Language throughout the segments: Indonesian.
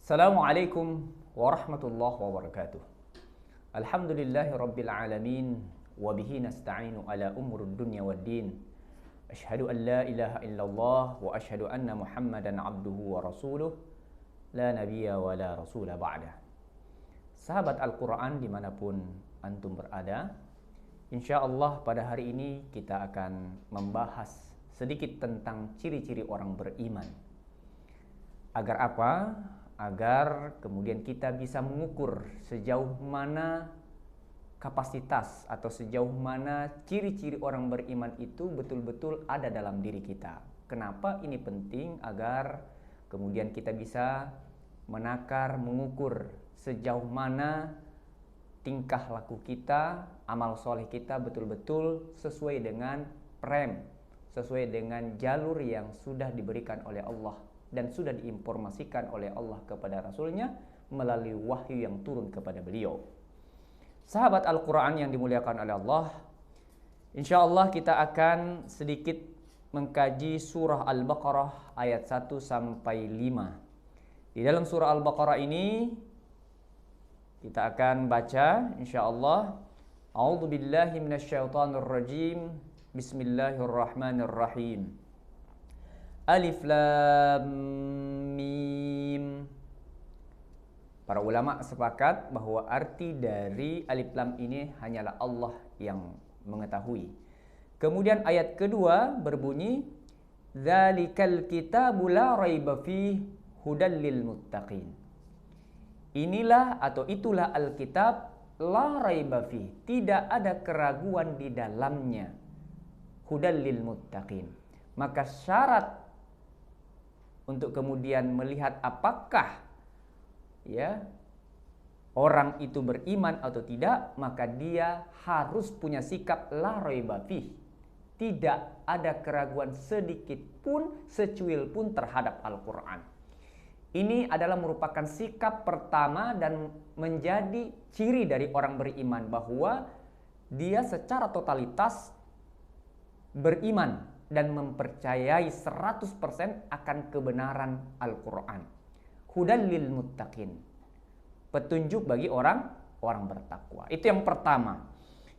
Assalamualaikum warahmatullahi wabarakatuh. Alhamdulillahi rabbil alamin. Wabihi nasta'inu ala umur dunya waddin. Ashhadu an la ilaha illallah wa ashhadu anna muhammadan abduhu wa rasuluh. La nabiyya wa la rasula ba'dah. Sahabat Al-Quran dimanapun antum berada, InsyaAllah pada hari ini kita akan membahas sedikit tentang ciri-ciri orang beriman. Agar apa? Agar kemudian kita bisa mengukur sejauh mana kapasitas atau sejauh mana ciri-ciri orang beriman itu betul-betul ada dalam diri kita. Kenapa ini penting? Agar kemudian kita bisa menakar, mengukur sejauh mana tingkah laku kita, amal soleh kita betul-betul sesuai dengan sesuai dengan jalur yang sudah diberikan oleh Allah dan sudah diinformasikan oleh Allah kepada Rasulnya melalui wahyu yang turun kepada beliau. Sahabat Al-Quran yang dimuliakan oleh Allah, InsyaAllah kita akan sedikit mengkaji surah Al-Baqarah ayat 1 sampai 5. Di dalam surah Al-Baqarah ini kita akan baca InsyaAllah. A'udzu billahi minasyaitonir rajim. Bismillahirrahmanirrahim. Alif Lam Mim. Para ulama sepakat bahwa arti dari Alif Lam ini hanyalah Allah yang mengetahui. Kemudian ayat kedua berbunyi Dzalikal kitabu la raiba fihi hudal lil muttaqin. Inilah atau itulah Alkitab la raiba fihi, tidak ada keraguan di dalamnya. Hudal lil muttaqin. Maka syarat untuk kemudian melihat apakah orang itu beriman atau tidak, maka dia harus punya sikap la raiba fih. Tidak ada keraguan sedikit pun, secuil pun terhadap Al-Quran. Ini adalah merupakan sikap pertama dan menjadi ciri dari orang beriman, bahwa dia secara totalitas beriman dan mempercayai 100% akan kebenaran Al-Quran. Hudal lil muttaqin, petunjuk bagi orang bertakwa. Itu yang pertama.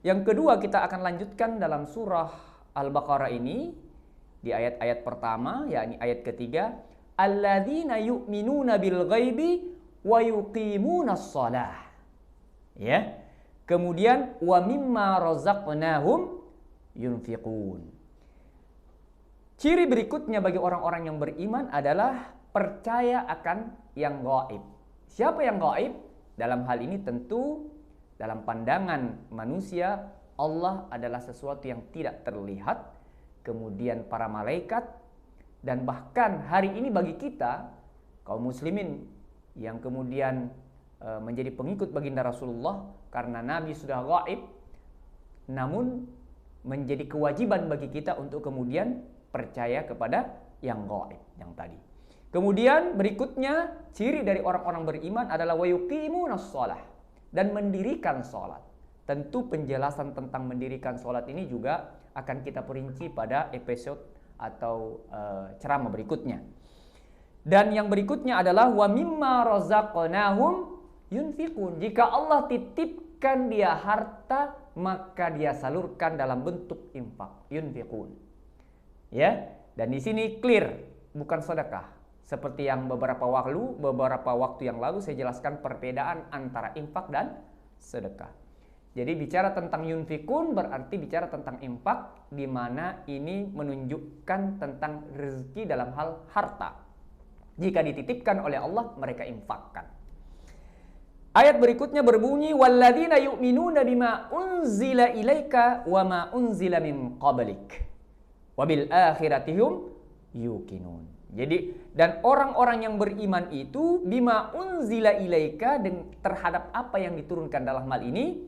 Yang kedua, kita akan lanjutkan dalam surah Al-Baqarah ini di ayat-ayat pertama, yakni ayat ketiga, alladzina yu'minuna bil ghaibi wa yuqimunas shalah. Ya. Kemudian wa mimma razaqnahum yunfiqun. Ciri berikutnya bagi orang-orang yang beriman adalah percaya akan yang gaib. Siapa yang gaib? Dalam hal ini tentu dalam pandangan manusia, Allah adalah sesuatu yang tidak terlihat, kemudian para malaikat, dan bahkan hari ini bagi kita, kaum muslimin yang kemudian menjadi pengikut baginda Rasulullah, karena Nabi sudah gaib, namun menjadi kewajiban bagi kita untuk kemudian percaya kepada yang gaib yang tadi. Kemudian berikutnya, ciri dari orang-orang beriman adalah wa yuqimunas shalah, dan mendirikan salat. Tentu penjelasan tentang mendirikan salat ini juga akan kita perinci pada episode atau ceramah berikutnya. Dan yang berikutnya adalah wa mimma razaqnahum yunfiqun. Jika Allah titipkan dia harta, maka dia salurkan dalam bentuk infak, yunfiqun. Ya, dan di sini clear, bukan sedekah. Seperti yang beberapa waktu yang lalu saya jelaskan perbedaan antara infak dan sedekah. Jadi bicara tentang yunfikun berarti bicara tentang infak, di mana ini menunjukkan tentang rezeki dalam hal harta. Jika dititipkan oleh Allah, mereka infakkan. Ayat berikutnya berbunyi walladzina yu'minuna bima unzila ilaika wa ma unzila min qablik. Wabil akhiratihum yuqinun. Jadi, dan orang-orang yang beriman itu bima unzila ilaika, terhadap apa yang diturunkan dalam hal ini,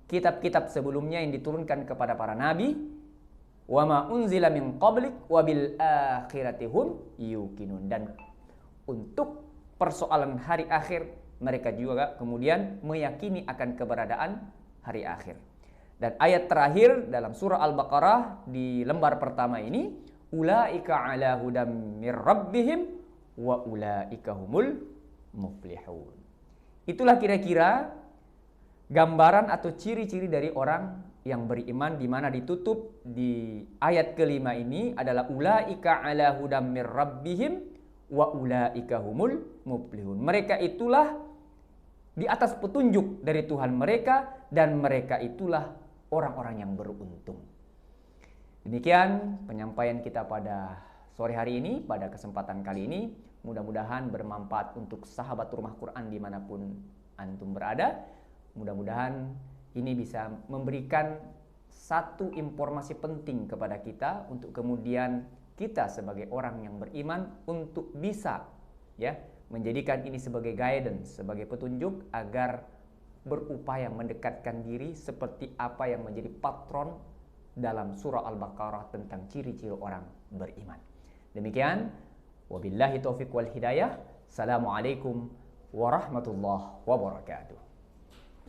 kitab-kitab sebelumnya yang diturunkan kepada para nabi, wa ma unzila min qablik wabil akhiratihum yuqinun. Dan untuk persoalan hari akhir, mereka juga kemudian meyakini akan keberadaan hari akhir. Dan ayat terakhir dalam surah Al-Baqarah di lembar pertama ini, ulaika ala hudam mir rabbihim wa ulaika humul muflihun. Itulah kira-kira gambaran atau ciri-ciri dari orang yang beriman, di mana ditutup di ayat kelima ini adalah ulaika ala hudam mir rabbihim wa ulaika humul muflihun. Mereka itulah di atas petunjuk dari Tuhan mereka dan mereka itulah orang-orang yang beruntung. Demikian penyampaian kita pada sore hari ini, pada kesempatan kali ini. Mudah-mudahan bermanfaat untuk sahabat rumah Quran dimanapun antum berada. Mudah-mudahan ini bisa memberikan satu informasi penting kepada kita untuk kemudian kita sebagai orang yang beriman untuk bisa menjadikan ini sebagai guidance, sebagai petunjuk agar berupaya mendekatkan diri seperti apa yang menjadi patron dalam surah Al-Baqarah tentang ciri-ciri orang beriman. Demikian, wabillahi taufiq wal hidayah. Assalamualaikum warahmatullahi wabarakatuh.